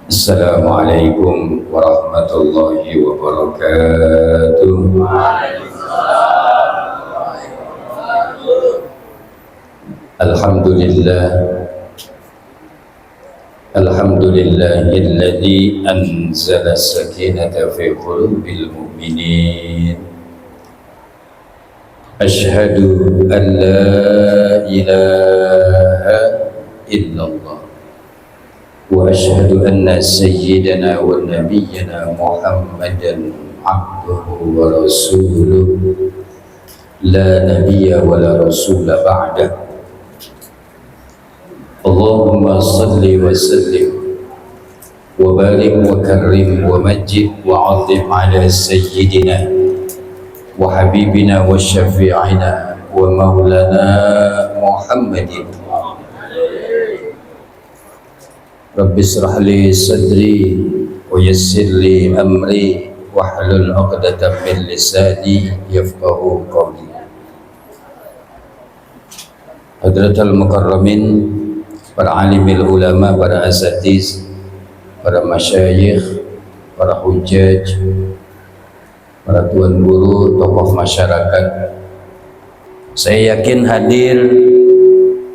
Assalamualaikum warahmatullahi wabarakatuh. Alhamdulillah, alhamdulillahilladzi anzala sakinata fi qulubil mu'minin. Asyhadu an la ilaha illallah wa asyhadu anna sayyidana wa nabiyyana Muhammadan abduhu wa rasuluh la nabiyya wa la rasula ba'dah. Allahumma salli wa sallim wa barik wa karrim wa majid wa azim ala sayyidina wa habibina wa syafi'ina wa maulana Muhammadin. Rabbi israh li sadri wa yassir li amri wahlul 'uqdatam min lisani yafqahu qawli. Hadratul mukarramin, para alimil ulama, para asatiz, para masyayikh, para hujjaj, para tuan guru, tokoh masyarakat. Saya yakin hadir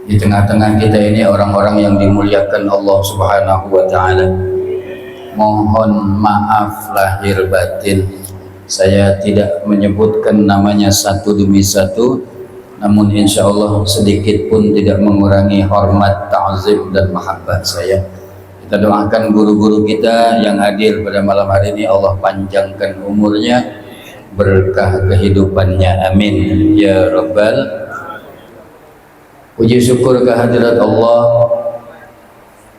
di tengah-tengah kita ini orang-orang yang dimuliakan Allah Subhanahu wa ta'ala. Mohon maaf lahir batin, saya tidak menyebutkan namanya satu demi satu, namun insya Allah sedikit pun tidak mengurangi hormat, ta'zim dan mahabbah saya. Kita doakan guru-guru kita yang hadir pada malam hari ini, Allah panjangkan umurnya, berkah kehidupannya, amin ya rabbal. Puji syukur kehadirat Allah,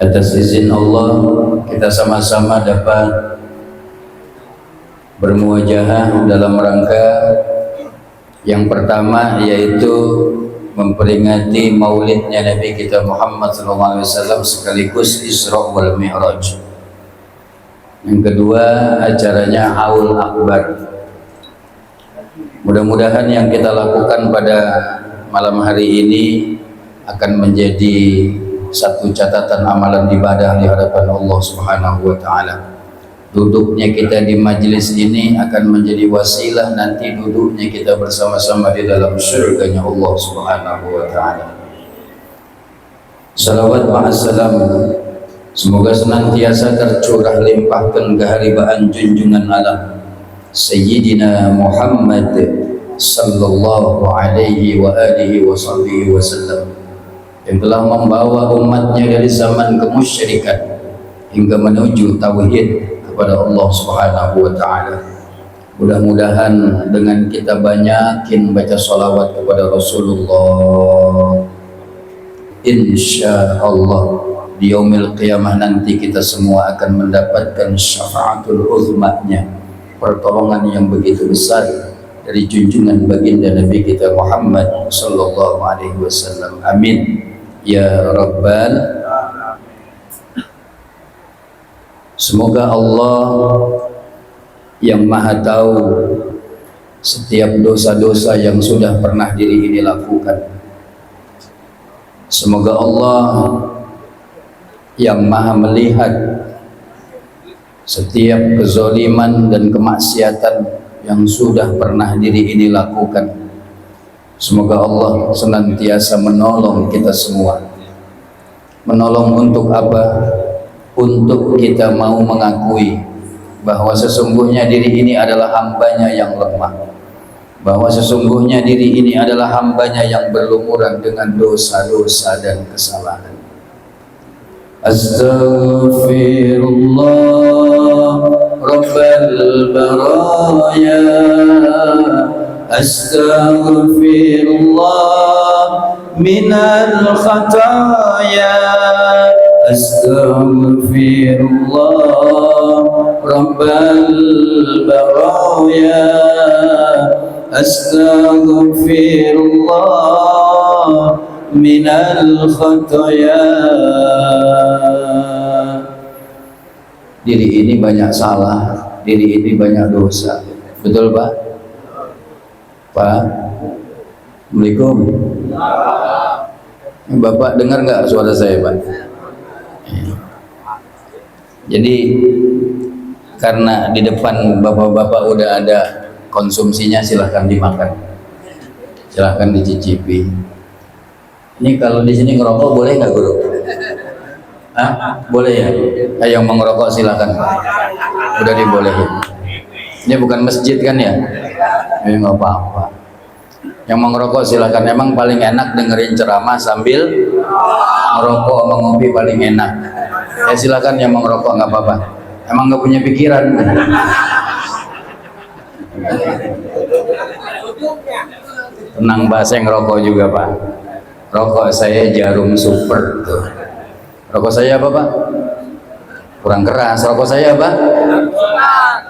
atas izin Allah kita sama-sama dapat bermuajahah dalam rangka yang pertama, yaitu memperingati maulidnya Nabi kita Muhammad SAW sekaligus Isra wal Mi'raj. Yang kedua, acaranya Haul Akbar. Mudah-mudahan yang kita lakukan pada malam hari ini akan menjadi satu catatan amalan ibadah di hadapan Allah Subhanahu wa ta'ala. Duduknya kita di majlis ini akan menjadi wasilah nanti duduknya kita bersama-sama di dalam syurganya Allah Subhanahu wa ta'ala. Salawat ma'assalam semoga senantiasa tercurah limpahkan keharibaan junjungan alam Sayyidina Muhammad sallallahu alaihi wa alihi wa sahbihi wasallam, yang telah membawa umatnya dari zaman kemusyrikan hingga menuju tauhid kepada Allah Subhanahu wa ta'ala. Mudah-mudahan dengan kita banyakin baca salawat kepada Rasulullah, insya Allah di yaumil qiyamah nanti kita semua akan mendapatkan syafaatul uzmanya, pertolongan yang begitu besar dari junjungan baginda Nabi kita Muhammad sallallahu alaihi wasallam, amin ya rabbal. Semoga Allah yang maha tahu setiap dosa-dosa yang sudah pernah diri ini lakukan, semoga Allah yang maha melihat setiap kezaliman dan kemaksiatan yang sudah pernah diri ini lakukan, semoga Allah senantiasa menolong kita semua. Menolong untuk apa? Untuk kita mau mengakui bahwa sesungguhnya diri ini adalah hambanya yang lemah, bahwa sesungguhnya diri ini adalah hambanya yang berlumuran dengan dosa-dosa dan kesalahan. Astaghfirullah Rabbal baraya, astaghfirullah minal khataya, astaghfirullah Rabbal baraya, astaghfirullah minal khataya. Diri ini banyak salah, diri ini banyak dosa. Betul Pak? Pak? Assalamualaikum. Bapak dengar nggak suara saya Pak? Ya. Jadi karena di depan bapak-bapak udah ada konsumsinya, silahkan dimakan, silahkan dicicipi. Ini kalau di sini ngerokok boleh nggak guru? Hah? Boleh ya? Yang mau ngerokok silahkan. Udah dibolehin. Ini bukan masjid kan ya? Ini nggak apa-apa. Yang mau ngerokok silahkan. Emang paling enak dengerin ceramah sambil ngerokok sama ngopi paling enak. Ya silahkan yang mau ngerokok, nggak apa-apa. Emang nggak punya pikiran. Tenang, bahasa ngerokok juga Pak. Rokok saya Jarum Super tuh. Rokok saya apa Pak? Kurang keras. Rokok saya apa?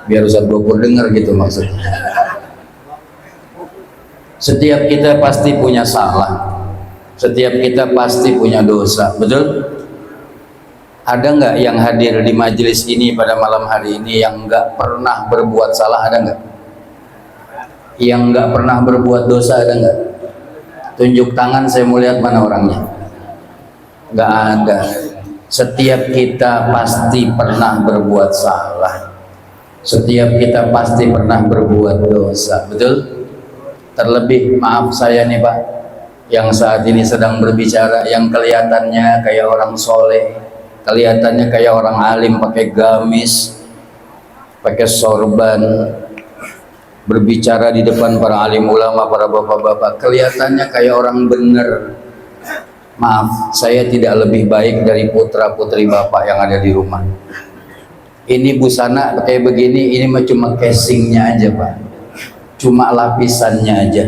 Biar Ustadz Gopur denger gitu maksudnya. Setiap kita pasti punya salah. Setiap kita pasti punya dosa. Betul? Ada nggak yang hadir di majelis ini pada malam hari ini yang nggak pernah berbuat salah? Ada nggak? Yang nggak pernah berbuat dosa ada nggak? Tunjuk tangan, saya mau lihat mana orangnya. Nggak ada. Setiap kita pasti pernah berbuat salah. Setiap kita pasti pernah berbuat dosa. Betul? Terlebih, maaf saya nih Pak, yang saat ini sedang berbicara, yang kelihatannya kayak orang soleh, kelihatannya kayak orang alim, pakai gamis, pakai sorban, berbicara di depan para alim ulama, para bapak-bapak, kelihatannya kayak orang bener. Maaf, saya tidak lebih baik dari putra-putri bapak yang ada di rumah. Ini busana kayak begini, ini mah cuma casingnya aja Pak, cuma lapisannya aja.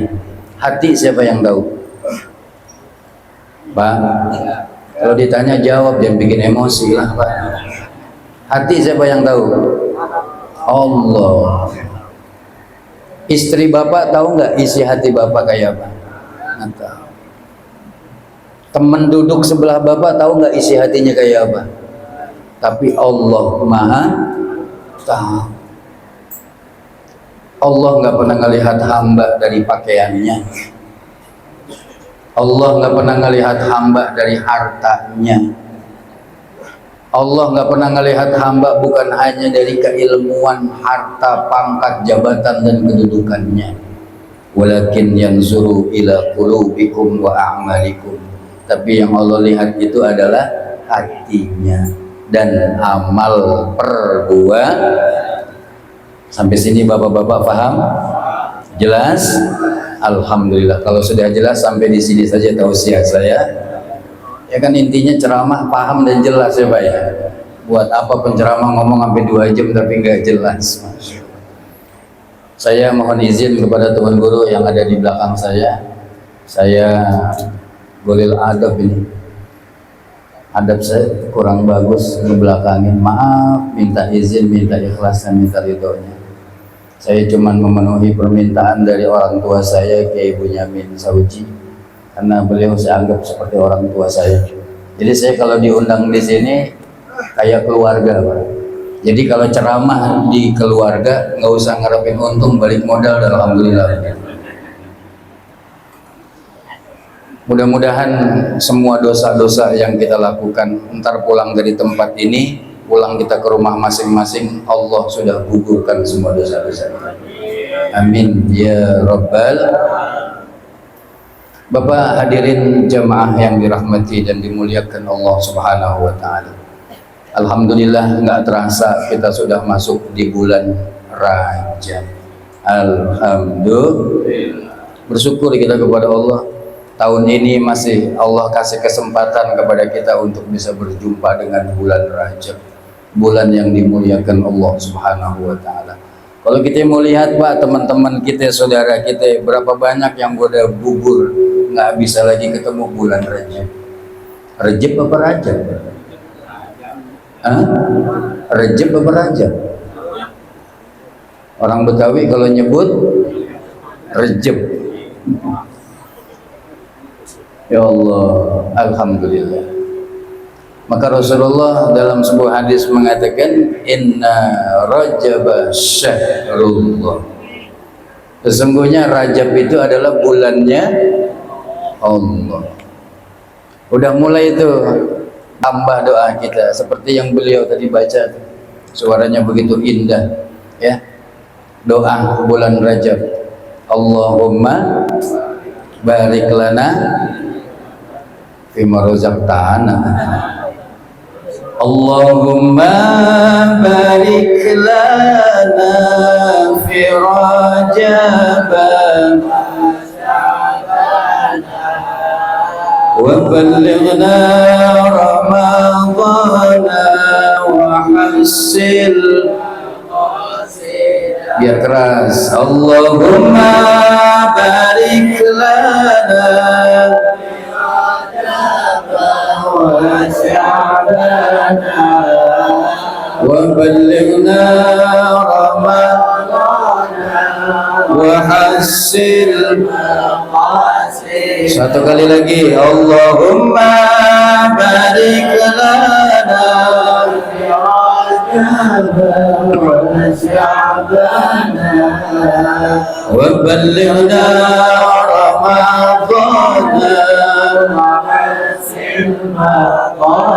Hati siapa yang tahu Pak? Kalau ditanya jawab, jangan bikin emosi lah Pak. Hati siapa yang tahu? Allah. Istri bapak tahu nggak isi hati bapak kayak apa? Nggak tahu. Teman duduk sebelah bapak tahu nggak isi hatinya kayak apa? Tapi Allah Maha tahu. Allah nggak pernah ngelihat hamba dari pakaiannya. Allah nggak pernah ngelihat hamba dari hartanya. Allah nggak pernah ngelihat hamba bukan hanya dari keilmuan, harta, pangkat, jabatan dan kedudukannya. Walakin yanzuru ila qulubikum wa a'malikum. Tapi yang Allah lihat itu adalah hatinya dan amal perbuatan. Sampai sini bapak-bapak paham? Jelas? Alhamdulillah. Kalau sudah jelas sampai di sini saja tausiah saya. Ya kan intinya ceramah paham dan jelas ya Pak ya. Buat apa penceramah ngomong sampai 2 jam tapi nggak jelas. Saya mohon izin kepada teman guru yang ada di belakang saya. Saya golil adab ini. Adab saya kurang bagus ngebelakangin. Maaf, minta izin, minta ikhlas dan minta ridhonya. Saya cuma memenuhi permintaan dari orang tua saya, Kiai Bunyamin Sauji, karena beliau saya anggap seperti orang tua saya. Jadi saya kalau diundang di sini kayak keluarga Pak. Jadi kalau ceramah di keluarga nggak usah ngarepin untung, balik modal dan alhamdulillah. Mudah-mudahan semua dosa-dosa yang kita lakukan ntar pulang dari tempat ini, pulang kita ke rumah masing-masing, Allah sudah gugurkan semua dosa-dosa. Amin ya Rabbal. Bapak hadirin jamaah yang dirahmati dan dimuliakan Allah Subhanahu wa Ta'ala. Alhamdulillah, nggak terasa kita sudah masuk di bulan Rajab. Alhamdulillah. Bersyukur kita kepada Allah. Tahun ini masih Allah kasih kesempatan kepada kita untuk bisa berjumpa dengan bulan Rajab, bulan yang dimuliakan Allah Subhanahu wa Ta'ala. Kalau kita mau lihat Pak, teman-teman kita, saudara kita, berapa banyak yang udah gugur, nggak bisa lagi ketemu bulan Rajab. Rajab apa Rajab? Hah? Rajab apa Rajab? Orang Betawi kalau nyebut Rajab. Ya Allah, alhamdulillah. Maka Rasulullah dalam sebuah hadis mengatakan, Inna Rajab syahrullah. Sesungguhnya Rajab itu adalah bulannya Allah. Udah mulai itu tambah doa kita seperti yang beliau tadi baca, suaranya begitu indah ya. Doa bulan Rajab, Allahumma barik lana fima razaqtana, Allahumma barik lana fi Rajab wa ballighna Ramadana wa hassil, biar keras, Allahumma barik lana wa sya'bana wa ballighna Ramadana wa hassil. Satu kali lagi, Allahumma barik lana wa sya'bana wa ballighna Ramadana wa hassil maqasidana.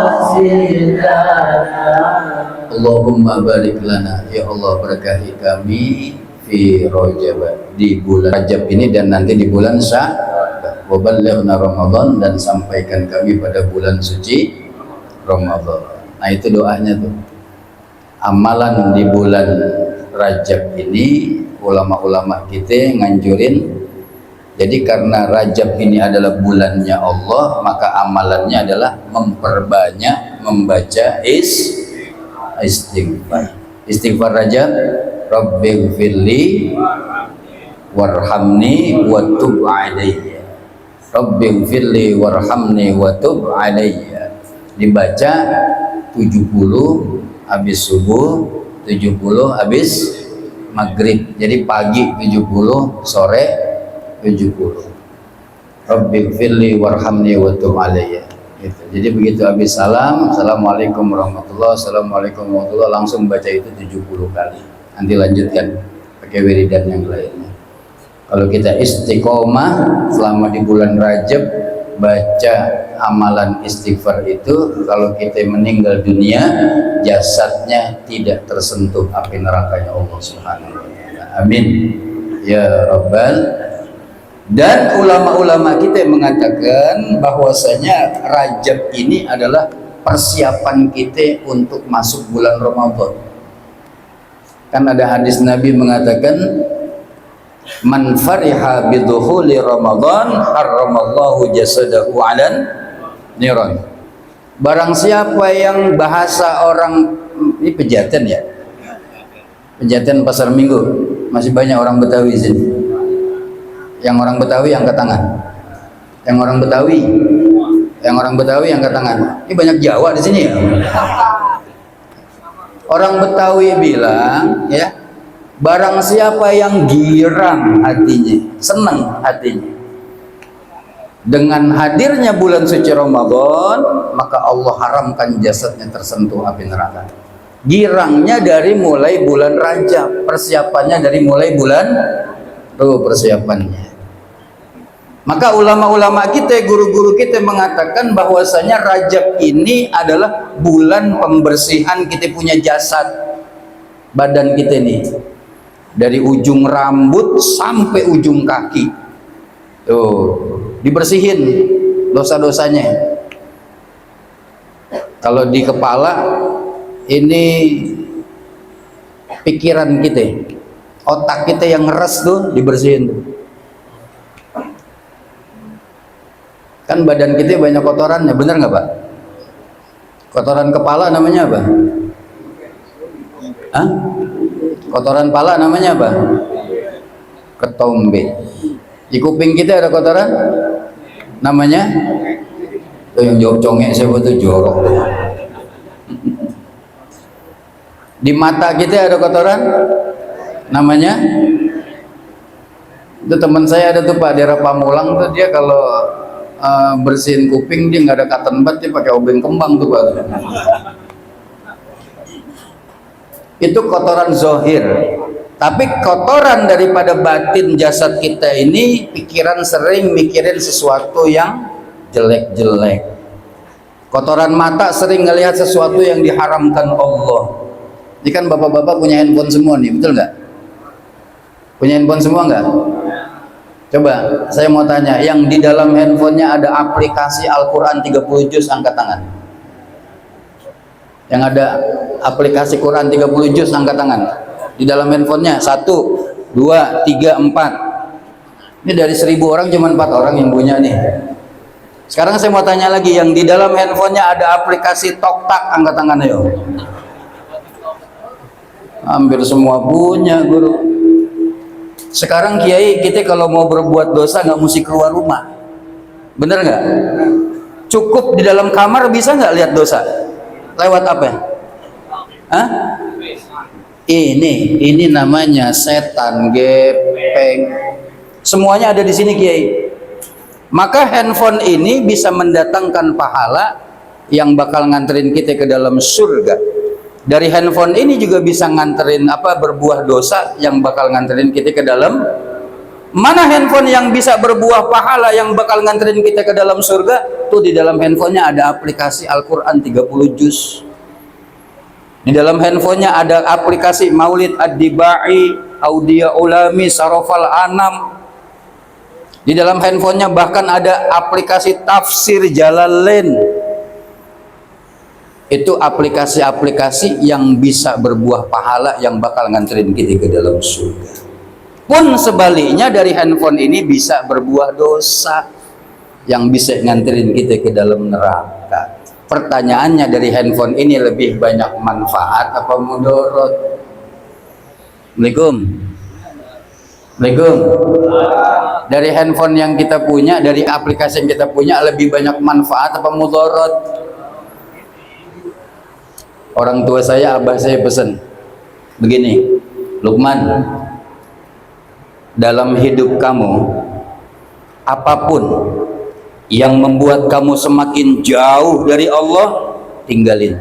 Allahumma barik lana, ya Allah berkahi kami fi Rajab, di bulan Rajab ini dan nanti di bulan Sya'ban, wa ballighna Ramadan, dan sampaikan kami pada bulan suci Ramadan. Nah itu doanya tuh. Amalan di bulan Rajab ini ulama-ulama kita nganjurin, jadi karena Rajab ini adalah bulannya Allah, maka amalannya adalah memperbanyak membaca istighfar. Istighfar Rajab, Rabbighfirli warhamni wa tub alayya, Rabbighfirli warhamni wa tub alayya, dibaca 70 habis subuh, 70 habis maghrib. Jadi pagi 70, sore 70. Rabbighfirli warhamni wa tub alayya. Gitu. Jadi begitu habis salam, assalamualaikum warahmatullahi, assalamualaikum warahmatullahi, langsung baca itu 70 kali. Nanti lanjutkan pakai wiridan yang lainnya. Kalau kita istiqomah selama di bulan Rajab baca amalan istighfar itu, kalau kita meninggal dunia jasadnya tidak tersentuh api nerakanya Allah Subhanahu wa taala. Amin ya rabbal. Dan ulama-ulama kita mengatakan bahwasanya Rajab ini adalah persiapan kita untuk masuk bulan Ramadan. Kan ada hadis Nabi mengatakan, man fariha bidukhuli Ramadan harramallahu jasadahu 'alan niran. Barang siapa yang bahasa orang, ini Pejaten ya, Pejaten Pasar Minggu, masih banyak orang Betawi sini. Yang orang Betawi angkat tangan. Yang orang Betawi angkat tangan. Ini banyak Jawa di sini ya. Orang Betawi bilang ya, barang siapa yang girang hatinya, senang hatinya dengan hadirnya bulan suci Ramadan, maka Allah haramkan jasadnya tersentuh api neraka. Girangnya dari mulai bulan Rajab, persiapannya dari mulai bulan persiapannya. Maka ulama-ulama kita, guru-guru kita mengatakan bahwasanya Rajab ini adalah bulan pembersihan kita punya jasad, badan kita ini, dari ujung rambut sampai ujung kaki. Tuh, dibersihin dosa-dosanya. Kalau di kepala ini pikiran kita, otak kita yang ngeres tuh dibersihin tuh. Kan badan kita banyak kotorannya, bener nggak Pak? Kotoran kepala namanya apa? Hah? Kotoran pala namanya apa? Ketombe. Di kuping kita ada kotoran, namanya tuh yang jawab congek saya betul jorok. Di mata kita ada kotoran, namanya, itu teman saya ada tuh Pak, daerah Pamulang tuh, dia kalau bersihin kuping dia nggak ada cotton bud, dia pakai obeng kembang tuh Pak. Itu kotoran zohir. Tapi kotoran daripada batin jasad kita ini, pikiran sering mikirin sesuatu yang jelek-jelek. Kotoran mata sering ngelihat sesuatu yang diharamkan Allah. Ini kan bapak-bapak punya handphone semua nih, betul nggak? Punya handphone semua nggak? Coba saya mau tanya, yang di dalam handphonenya ada aplikasi Al-Quran 30 juz, angkat tangan. Yang ada aplikasi Quran 30 juz, angkat tangan. Di dalam handphonenya 1, 2, 3, 4. Ini dari 1000 orang cuma 4 orang yang punya nih. Sekarang saya mau tanya lagi, yang di dalam handphonenya ada aplikasi Toktak, angkat tangan ayo. Hampir semua punya, guru. Sekarang kiai, kita kalau mau berbuat dosa nggak mesti keluar rumah, bener nggak? Cukup di dalam kamar bisa nggak lihat dosa? Lewat apa? Hah? Ini namanya setan, gepeng. Semuanya ada di sini, kiai. Maka handphone ini bisa mendatangkan pahala yang bakal nganterin kita ke dalam surga. Dari handphone ini juga bisa nganterin berbuah dosa yang bakal nganterin kita ke dalam. Mana handphone yang bisa berbuah pahala yang bakal nganterin kita ke dalam surga? Tuh di dalam handphonenya ada aplikasi Al-Quran 30 juz. Di dalam handphonenya ada aplikasi Maulid Ad-Dibai, Audia Ulami, Sarofal Anam. Di dalam handphonenya bahkan ada aplikasi Tafsir Jalalain. Itu aplikasi-aplikasi yang bisa berbuah pahala yang bakal nganterin kita ke dalam surga. Pun sebaliknya, dari handphone ini bisa berbuah dosa yang bisa nganterin kita ke dalam neraka. Pertanyaannya, dari handphone ini lebih banyak manfaat apa mudarat? Assalamualaikum. Assalamualaikum. Dari handphone yang kita punya, dari aplikasi yang kita punya, lebih banyak manfaat apa mudarat? Orang tua saya, abah saya pesan begini, Lukman, dalam hidup kamu, apapun yang membuat kamu semakin jauh dari Allah, tinggalin.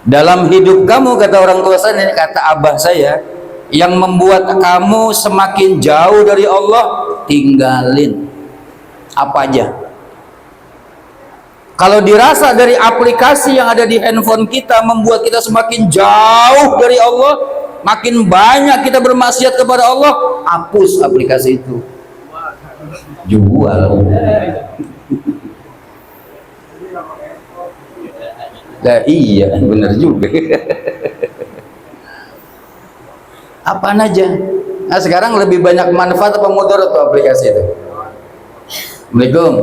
Dalam hidup kamu, kata orang tua saya, kata abah saya, yang membuat kamu semakin jauh dari Allah, tinggalin. Apa aja? Kalau dirasa dari aplikasi yang ada di handphone kita membuat kita semakin jauh dari Allah, makin banyak kita bermaksiat kepada Allah, hapus aplikasi itu, jual. Nah, iya, benar juga. Apaan aja? Nah, sekarang lebih banyak manfaat apa mudarat tuh aplikasi itu? Assalamualaikum.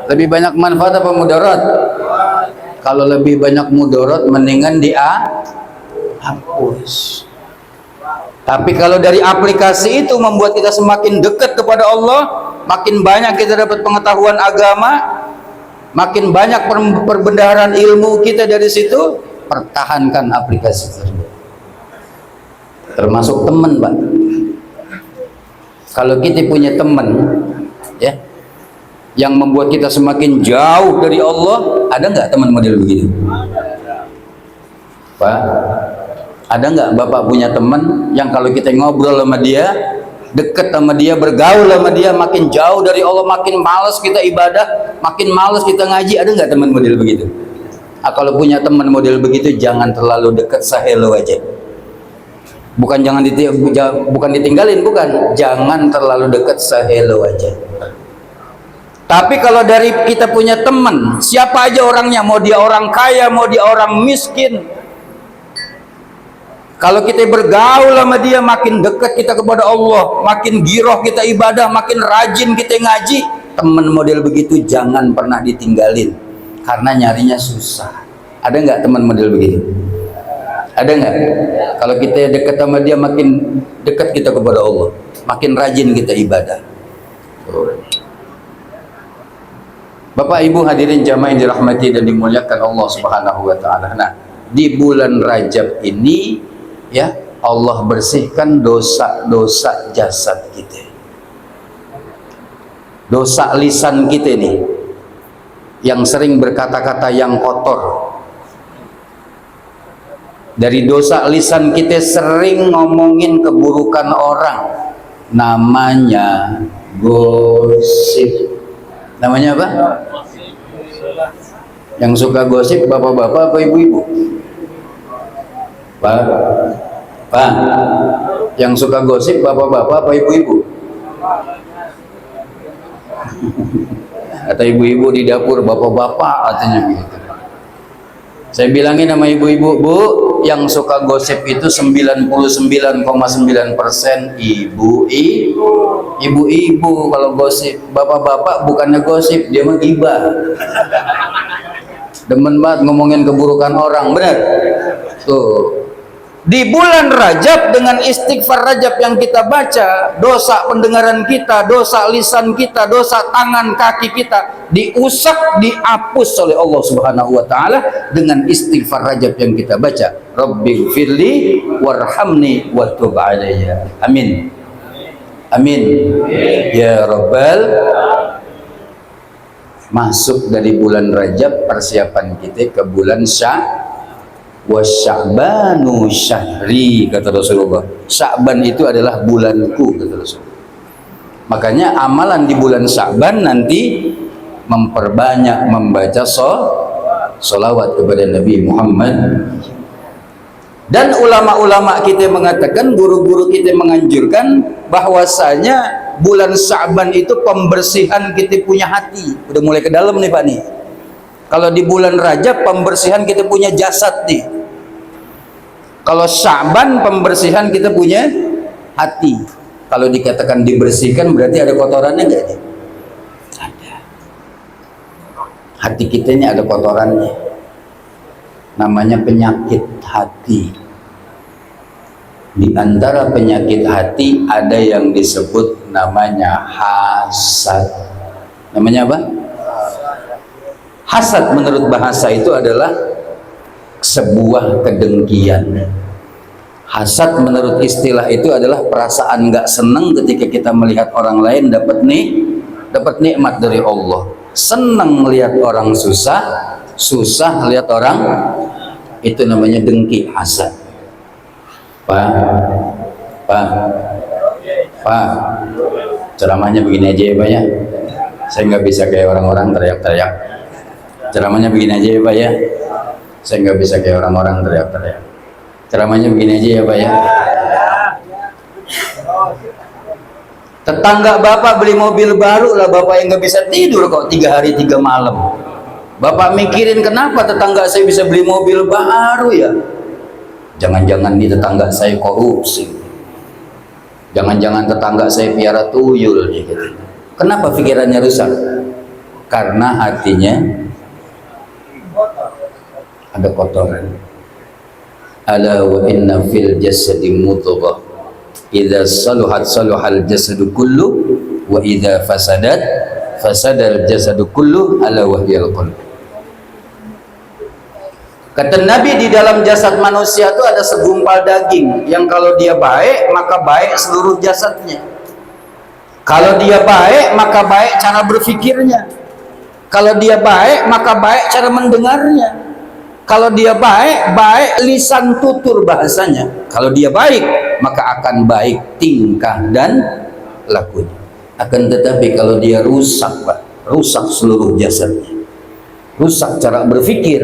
Lebih banyak manfaat apa mudarat? Kalau lebih banyak mudarat, mendingan hapus. Tapi kalau dari aplikasi itu membuat kita semakin dekat kepada Allah, makin banyak kita dapat pengetahuan agama, makin banyak perbendaharaan ilmu kita dari situ, pertahankan aplikasi tersebut. Termasuk teman, Pak. Kalau kita punya teman, ya, yang membuat kita semakin jauh dari Allah, ada nggak teman model begitu? Pak, ada nggak Bapak punya teman yang kalau kita ngobrol sama dia, deket sama dia, bergaul sama dia, makin jauh dari Allah, makin malas kita ibadah, makin malas kita ngaji? Ada nggak teman model begitu? Nah, kalau punya teman model begitu, jangan terlalu deket, sahelo aja. Bukan ditinggalin, bukan, jangan terlalu deket, sahelo aja. Tapi kalau dari kita punya teman, siapa aja orangnya, mau dia orang kaya, mau dia orang miskin, kalau kita bergaul sama dia, makin dekat kita kepada Allah, makin giroh kita ibadah, makin rajin kita ngaji. Teman model begitu jangan pernah ditinggalin, karena nyarinya susah. Ada nggak teman model begitu? Ada nggak? Kalau kita dekat sama dia, makin dekat kita kepada Allah, makin rajin kita ibadah. Bapak Ibu hadirin jamaah yang dirahmati dan dimuliakan Allah Subhanahu wa taala. Nah, di bulan Rajab ini, ya, Allah bersihkan dosa-dosa jasad kita. Dosa lisan kita nih, yang sering berkata-kata yang kotor. Dari dosa lisan kita sering ngomongin keburukan orang, namanya Gosip. Namanya apa? Yang suka gosip bapak-bapak apa ibu-ibu? Pak, yang suka gosip bapak-bapak apa ibu-ibu? Atau ibu-ibu di dapur, bapak-bapak katanya gitu. Saya bilangin sama ibu-ibu, Bu, yang suka gosip itu 99,9% ibu-ibu kalau gosip. Bapak-bapak bukannya gosip, dia mah gibah. Demen banget ngomongin keburukan orang, benar? Tuh. Di bulan Rajab dengan istighfar Rajab yang kita baca, dosa pendengaran kita, dosa lisan kita, dosa tangan kaki kita diusap, dihapus oleh Allah Subhanahu wa taala dengan istighfar Rajab yang kita baca. Rabbighfirli warhamni wa tub alayya. Amin. Amin. Ya Rabbal. Masuk dari bulan Rajab, persiapan kita ke bulan Sya'banu syahri, kata Rasulullah. Sya'ban itu adalah bulanku, kata Rasulullah. Makanya amalan di bulan Sya'ban nanti memperbanyak membaca sholawat kepada Nabi Muhammad. Dan ulama-ulama kita mengatakan, guru-guru kita menganjurkan bahwasanya bulan Sya'ban itu pembersihan kita punya hati. Udah mulai ke dalam nih Pak nih. Kalau di bulan Rajab pembersihan kita punya jasad nih. Kalau Sya'ban pembersihan kita punya hati. Kalau dikatakan dibersihkan berarti ada kotorannya enggak nih? Ada. Hati kita ini ada kotorannya. Namanya penyakit hati. Di antara penyakit hati ada yang disebut namanya hasad. Namanya apa? Hasad menurut bahasa itu adalah sebuah kedengkian. Hasad menurut istilah itu adalah perasaan nggak senang ketika kita melihat orang lain dapat nikmat dari Allah. Senang melihat orang susah, susah lihat orang, itu namanya dengki, hasad. Pak, ceramahnya begini aja ya Pak ya. Saya nggak bisa kayak orang-orang teriak-teriak. Ceramahnya begini aja ya Pak ya. Saya nggak bisa kayak orang-orang teriak-teriak. Ceramahnya begini aja ya Pak ya. Tetangga Bapak beli mobil baru lah, Bapak yang nggak bisa tidur kok 3 hari 3 malam. Bapak mikirin kenapa tetangga saya bisa beli mobil baru ya. Jangan-jangan nih tetangga saya korupsi. Jangan-jangan tetangga saya piara tuyul gitu. Kenapa pikirannya rusak? Karena hatinya ada kotoran. Ala wa inna fil jasadi mudghah idza saluhat saluhal jasadu kullu wa idza fasadat fasadal jasadu kullu ala wahyal qalb. Kata Nabi, di dalam jasad manusia itu ada segumpal daging yang kalau dia baik maka baik seluruh jasadnya. Kalau dia baik maka baik cara berfikirnya. Kalau dia baik maka baik cara mendengarnya. Kalau dia baik, baik lisan tutur bahasanya. Kalau dia baik maka akan baik tingkah dan lakunya. Akan tetapi kalau dia rusak Pak, rusak seluruh jasadnya. Rusak cara berpikir,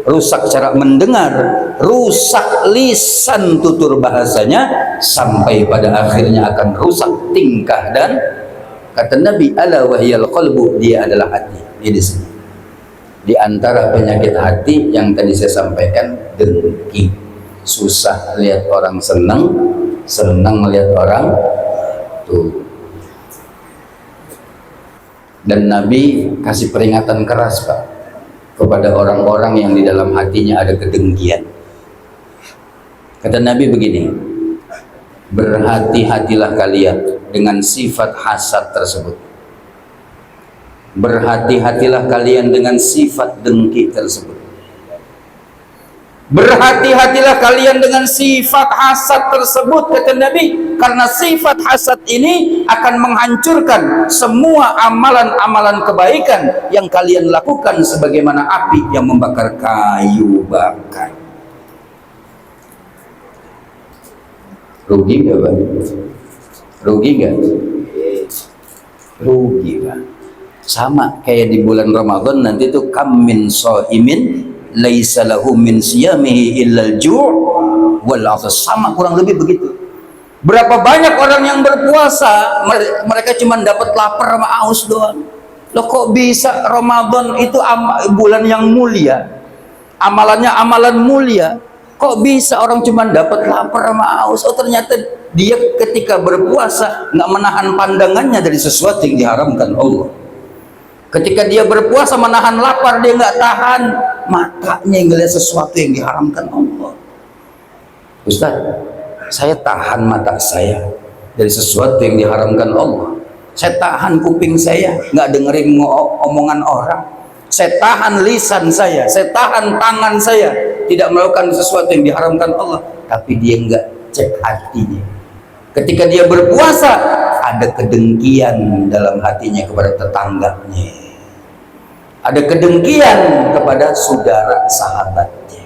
rusak cara mendengar, rusak lisan tutur bahasanya, sampai pada akhirnya akan rusak tingkah dan, kata Nabi, ala wahyal qalbu, dia adalah hati. Ini di sini. Di antara penyakit hati yang tadi saya sampaikan, dengki. Susah lihat orang senang, senang lihat orang tuh. Dan Nabi kasih peringatan keras Pak kepada orang-orang yang di dalam hatinya ada kedengkian. Kata Nabi begini, berhati-hatilah kalian dengan sifat hasad tersebut. Berhati-hatilah kalian dengan sifat dengki tersebut. Berhati-hatilah kalian dengan sifat hasad tersebut, kata Nabi, karena sifat hasad ini akan menghancurkan semua amalan-amalan kebaikan yang kalian lakukan, sebagaimana api yang membakar kayu bakar. Rugi nggak Pak? Rugi nggak? rugi Pak. Sama kayak di bulan Ramadan nanti tuh kam min shaimin laisa lahu min siyamihi illal ju' wal 'athas, sama kurang lebih begitu. Berapa banyak orang yang berpuasa mereka cuma dapat lapar sama haus doang. Loh kok bisa Ramadan itu bulan yang mulia, amalannya amalan mulia, kok bisa orang cuma dapat lapar sama haus? Oh ternyata dia ketika berpuasa nggak menahan pandangannya dari sesuatu yang diharamkan Allah. Ketika dia berpuasa menahan lapar, dia nggak tahan matanya yang ngelihat sesuatu yang diharamkan Allah. Ustaz, saya tahan mata saya dari sesuatu yang diharamkan Allah. Saya tahan kuping saya nggak dengerin omongan orang. Saya tahan lisan saya tahan tangan saya tidak melakukan sesuatu yang diharamkan Allah. Tapi dia nggak cek hatinya. Ketika dia berpuasa, ada kedengkian dalam hatinya kepada tetangganya. Ada kedengkian kepada saudara sahabatnya.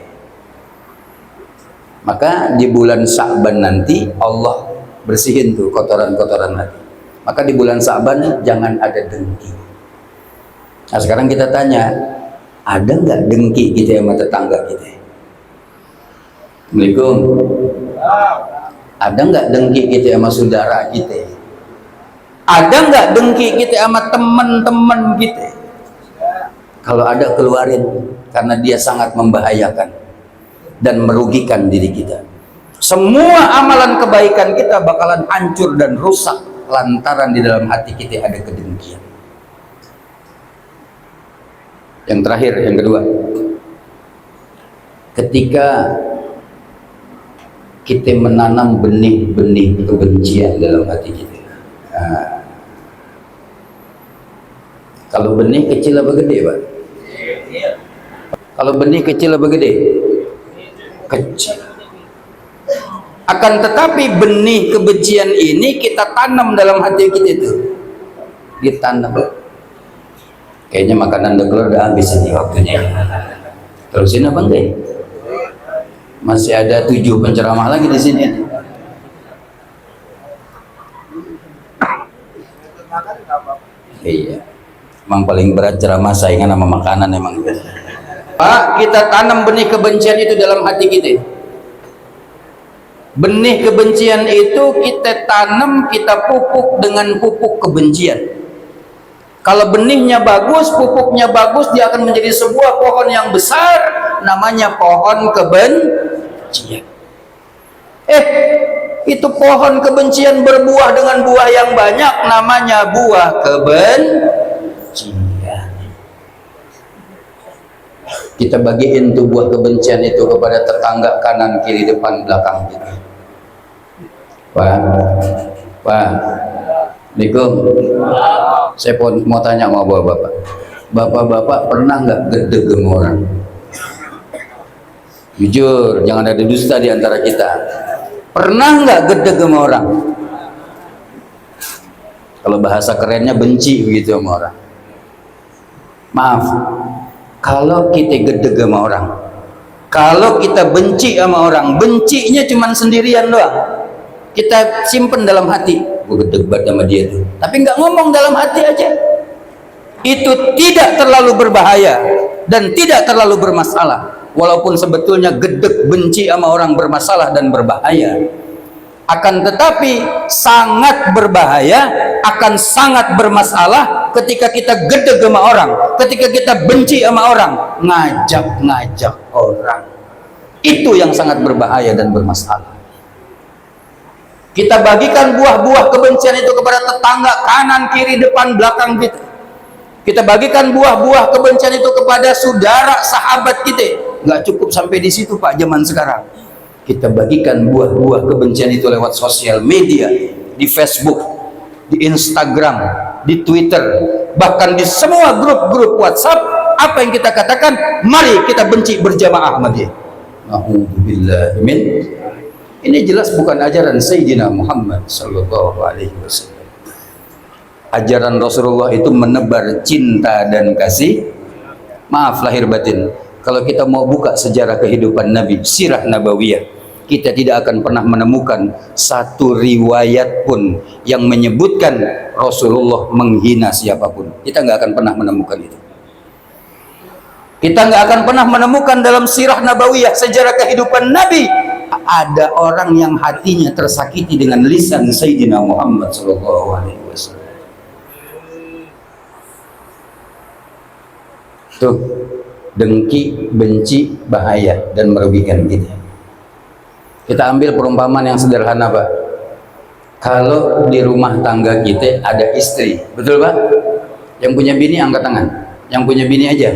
Maka di bulan Sya'ban nanti Allah bersihin tuh kotoran-kotoran hati. Maka di bulan Sya'ban jangan ada dengki. Nah sekarang kita tanya, ada nggak dengki kita sama tetangga kita? Assalamualaikum. Ada nggak dengki kita sama saudara kita? Ada nggak dengki kita sama teman-teman kita? Kalau ada, keluarin, karena dia sangat membahayakan dan merugikan diri kita. Semua amalan kebaikan kita bakalan hancur dan rusak lantaran di dalam hati kita ada kedengkian. Yang terakhir, yang kedua, ketika kita menanam benih-benih kebencian dalam hati kita. Kalau benih kecil apa gede, Pak? Kalau benih kecil apa gede? Kecil. Akan tetapi benih kebencian ini kita tanam dalam hati kita itu. Ditanam. Kayaknya makanan udah keluar, habis ini waktunya. Terusin apa enggak? Masih ada 7 penceramah lagi di sini. Iya. Emang paling berat ceramah saingan sama makanan emang. Pak, kita tanam benih kebencian itu dalam hati kita. Benih kebencian itu kita tanam, kita pupuk dengan pupuk kebencian. Kalau benihnya bagus, pupuknya bagus, dia akan menjadi sebuah pohon yang besar, namanya pohon kebencian. Itu pohon kebencian berbuah dengan buah yang banyak, namanya buah kebencian. Kita bagiin tuh buah kebencian itu kepada tetangga kanan, kiri, depan, belakang kita. Pak, Assalamualaikum. Saya mau tanya sama bapak-bapak. Bapak-bapak pernah nggak gedeg sama orang? Jujur, jangan ada dusta di antara kita. Pernah nggak gedeg sama orang? Kalau bahasa kerennya benci begitu sama orang. Maaf, kalau kita gedeg sama orang, kalau kita benci sama orang, bencinya cuma sendirian doang. Kita simpen dalam hati, gue gedeg banget sama dia tuh, tapi nggak ngomong dalam hati aja. Itu tidak terlalu berbahaya dan tidak terlalu bermasalah. Walaupun sebetulnya gedeg benci sama orang bermasalah dan berbahaya, akan tetapi sangat berbahaya, akan sangat bermasalah ketika kita gedeg sama orang, ketika kita benci sama orang, ngajak orang. Itu yang sangat berbahaya dan bermasalah. Kita bagikan buah-buah kebencian itu kepada tetangga kanan, kiri, depan, belakang kita. Kita bagikan buah-buah kebencian itu kepada saudara, sahabat kita. Nggak cukup sampai di situ, Pak, zaman sekarang. Kita bagikan buah-buah kebencian itu lewat sosial media, di Facebook, di Instagram, di Twitter, bahkan di semua grup-grup WhatsApp. Apa yang kita katakan? Mari kita benci berjamaah sama dia. Na'udzubillah min. Ini jelas bukan ajaran Sayyidina Muhammad sallallahu alaihi wasallam. Ajaran Rasulullah itu menebar cinta dan kasih. Maaf lahir batin, kalau kita mau buka sejarah kehidupan Nabi, sirah nabawiyah, kita tidak akan pernah menemukan satu riwayat pun yang menyebutkan Rasulullah menghina siapapun. Kita nggak akan pernah menemukan itu. Kita nggak akan pernah menemukan dalam sirah nabawiyah, sejarah kehidupan Nabi, ada orang yang hatinya tersakiti dengan lisan Sayyidina Muhammad SAW. Tuh, dengki, benci, bahaya dan merugikan kita. Kita ambil perumpamaan yang sederhana, Pak. Kalau di rumah tangga kita ada istri, betul Pak? Yang punya bini angkat tangan. Yang punya bini aja.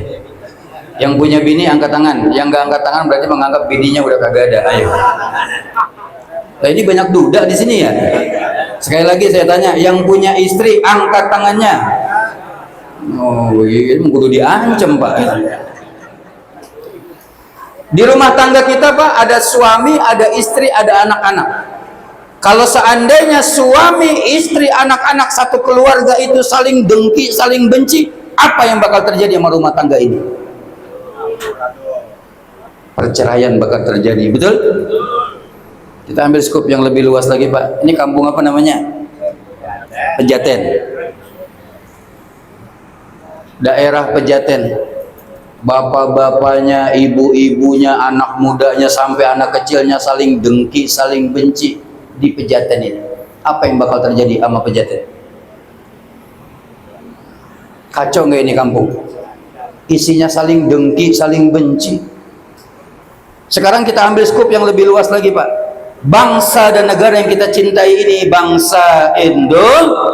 Yang punya bini angkat tangan. Yang nggak angkat tangan berarti menganggap bininya udah kagak ada. Ayo. Nah, ini banyak duda di sini ya. Sekali lagi saya tanya, yang punya istri angkat tangannya. Oh, ini kudu diancam Pak. Di rumah tangga kita Pak, ada suami, ada istri, ada anak-anak. Kalau seandainya suami, istri, anak-anak satu keluarga itu saling dengki, saling benci, apa yang bakal terjadi sama rumah tangga ini? Perceraian bakal terjadi, betul? Kita ambil skup yang lebih luas lagi Pak. Ini kampung apa namanya? Pejaten. Daerah Pejaten. Bapak-bapaknya, ibu-ibunya, anak mudanya, sampai anak kecilnya saling dengki, saling benci di Pejaten ini. Apa yang bakal terjadi sama Pejaten? Kacau nggak ini kampung? Isinya saling dengki, saling benci. Sekarang kita ambil skup yang lebih luas lagi Pak. Bangsa dan negara yang kita cintai ini, bangsa Indonesia.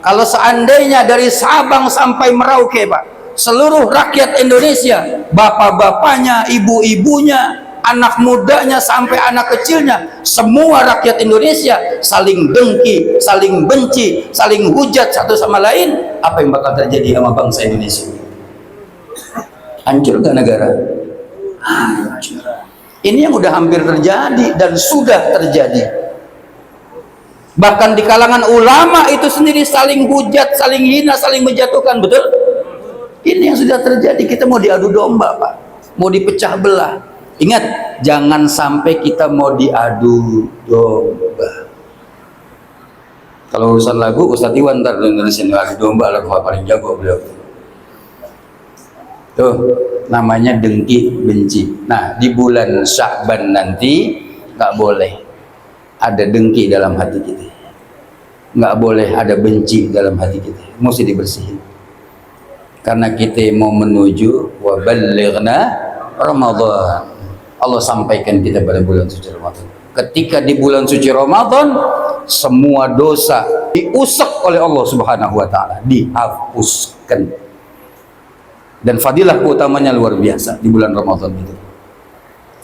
Kalau seandainya dari Sabang sampai Merauke Pak, seluruh rakyat Indonesia, bapak-bapaknya, ibu-ibunya, anak mudanya sampai anak kecilnya, semua rakyat Indonesia saling dengki, saling benci, saling hujat satu sama lain, apa yang bakal terjadi sama bangsa Indonesia? Hancur gak negara? Hancur. Ini yang udah hampir terjadi dan sudah terjadi. Bahkan di kalangan ulama itu sendiri saling hujat, saling hina, saling menjatuhkan, betul? Ini yang sudah terjadi. Kita mau diadu domba Pak, mau dipecah belah. Ingat, jangan sampai kita mau diadu domba. Kalau urusan lagu, Ustadz Iwan ntar nulisin adu domba, lagu paling jago beliau. Tuh, namanya dengki, benci. Nah, di bulan Sya'ban nanti nggak boleh ada dengki dalam hati kita, nggak boleh ada benci dalam hati kita, mesti dibersihin. Karena kita mau menuju wa ballighna Ramadan. Allah sampaikan kita pada bulan suci Ramadan. Ketika di bulan suci Ramadan, semua dosa diusap oleh Allah Subhanahu wa taala, dihapuskan. Dan fadilah keutamanya luar biasa di bulan Ramadan itu.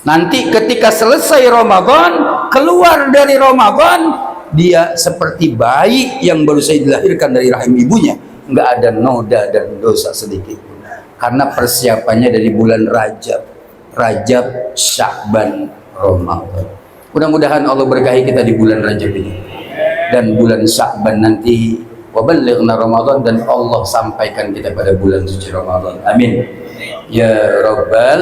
Nanti ketika selesai Ramadan, keluar dari Ramadan, dia seperti bayi yang baru saja dilahirkan dari rahim ibunya, nggak ada noda dan dosa sedikit. Karena persiapannya dari bulan Rajab, Sya'ban, Ramadan. Mudah-mudahan Allah berkahi kita di bulan Rajab ini dan bulan Sya'ban nanti, waballighna Ramadan, dan Allah sampaikan kita pada bulan suci Ramadan. Amin ya Rabbal.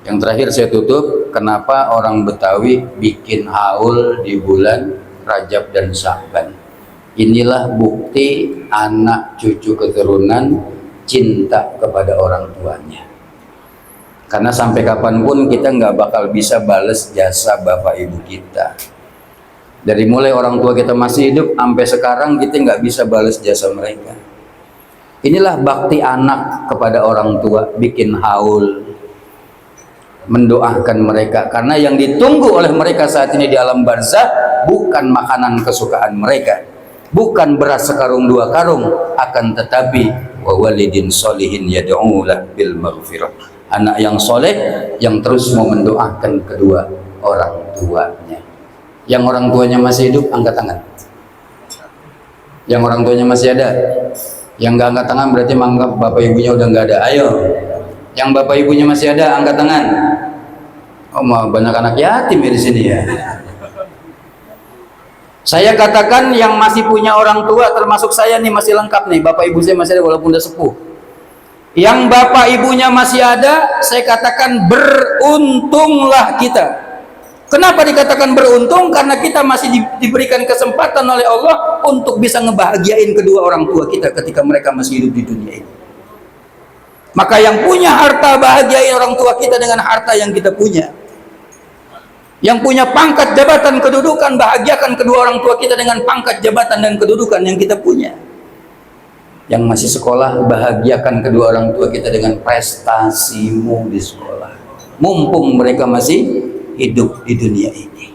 Yang terakhir saya tutup, kenapa orang Betawi bikin haul di bulan Rajab dan Sya'ban? Inilah bukti anak cucu keturunan cinta kepada orang tuanya. Karena sampai kapanpun kita nggak bakal bisa balas jasa bapak ibu kita. Dari mulai orang tua kita masih hidup sampai sekarang kita nggak bisa balas jasa mereka. Inilah bakti anak kepada orang tua, bikin haul, mendoakan mereka, karena yang ditunggu oleh mereka saat ini di alam barzah bukan makanan kesukaan mereka, bukan beras sekarung dua karung, akan tetapi wa walidin solihin yad'ulah bil maghfirah, anak yang soleh yang terus mau mendoakan kedua orang tuanya. Yang orang tuanya masih hidup angkat tangan. Yang orang tuanya masih ada. Yang nggak angkat tangan berarti menganggap bapak ibunya udah nggak ada. Ayo, yang bapak ibunya masih ada angkat tangan. Oh, banyak anak yatim ya di sini ya. Saya katakan yang masih punya orang tua, termasuk saya nih, masih lengkap nih, bapak ibu saya masih ada walaupun udah sepuh. Yang bapak ibunya masih ada, saya katakan beruntunglah kita. Kenapa dikatakan beruntung? Karena kita masih diberikan kesempatan oleh Allah untuk bisa ngebahagiain kedua orang tua kita ketika mereka masih hidup di dunia ini. Maka yang punya harta, bahagiain orang tua kita dengan harta yang kita punya. Yang punya pangkat, jabatan, kedudukan, bahagiakan kedua orang tua kita dengan pangkat, jabatan, dan kedudukan yang kita punya. Yang masih sekolah, bahagiakan kedua orang tua kita dengan prestasimu di sekolah. Mumpung mereka masih hidup di dunia ini.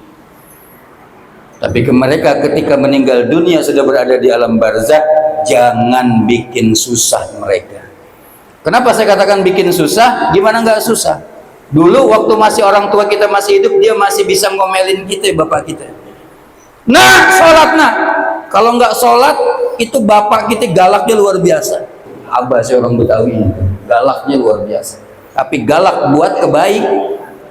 Tapi mereka ketika meninggal dunia sudah berada di alam barzakh, jangan bikin susah mereka. Kenapa saya katakan bikin susah? Gimana nggak susah? Dulu waktu masih orang tua kita masih hidup, dia masih bisa ngomelin kita, bapak kita. Nah, sholat nah. Kalau nggak sholat, itu bapak kita galaknya luar biasa. Abah saya orang Betawi, galaknya luar biasa. Tapi galak buat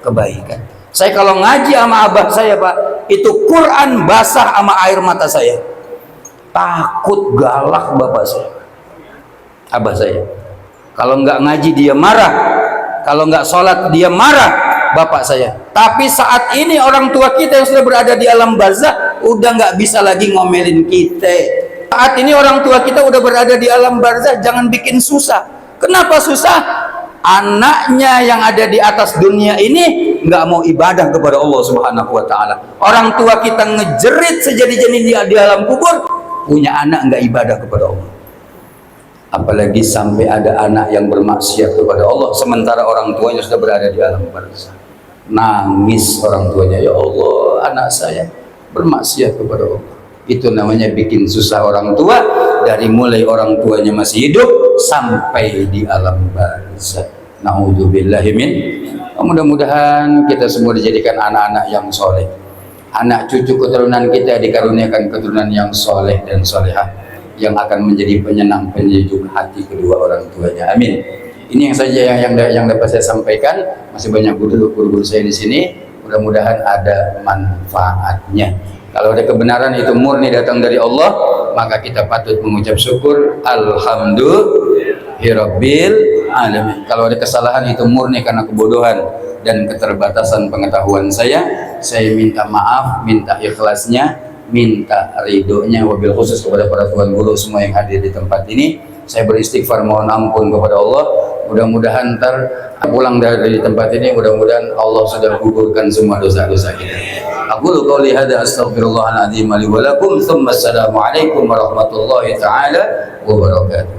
kebaikan. Saya kalau ngaji sama abah saya, Pak, itu Quran basah sama air mata saya. Takut galak bapak saya, abah saya. Kalau nggak ngaji dia marah, kalau nggak sholat dia marah, bapak saya. Tapi saat ini orang tua kita yang sudah berada di alam barzakh udah nggak bisa lagi ngomelin kita. Saat ini orang tua kita udah berada di alam barzakh, jangan bikin susah. Kenapa susah? Anaknya yang ada di atas dunia ini nggak mau ibadah kepada Allah Subhanahu wa Ta'ala. Orang tua kita ngejerit sejadi-jadi di alam kubur, punya anak nggak ibadah kepada Allah. Apalagi sampai ada anak yang bermaksiat kepada Allah sementara orang tuanya sudah berada di alam barzakh. Nangis orang tuanya, ya Allah, anak saya bermaksiat kepada Allah. Itu namanya bikin susah orang tua, dari mulai orang tuanya masih hidup sampai di alam barzakh. Na'udzubillahi min. Mudah-mudahan kita semua dijadikan anak-anak yang soleh. Anak cucu keturunan kita dikaruniakan keturunan yang soleh dan solehah, yang akan menjadi penyenang penyejuk hati kedua orang tuanya. Amin. Ini yang saja yang dapat saya sampaikan. Masih banyak guru-guru saya di sini. Mudah-mudahan ada manfaatnya. Kalau ada kebenaran itu murni datang dari Allah, maka kita patut mengucap syukur alhamdulillahirabbil alamin. Kalau ada kesalahan itu murni karena kebodohan dan keterbatasan pengetahuan saya minta maaf, minta ikhlasnya, minta ridhonya. Wabil khusus kepada para tuan guru semua yang hadir di tempat ini, saya beristighfar mohon ampun kepada Allah. Mudah-mudahan ntar pulang dari tempat ini, mudah-mudahan Allah sudah gugurkan semua dosa-dosa kita. Aku qouli hadza astaghfirullahaladzim li wa lakum, tsumma assalamu alaikum warahmatullahi taala wabarakatuh.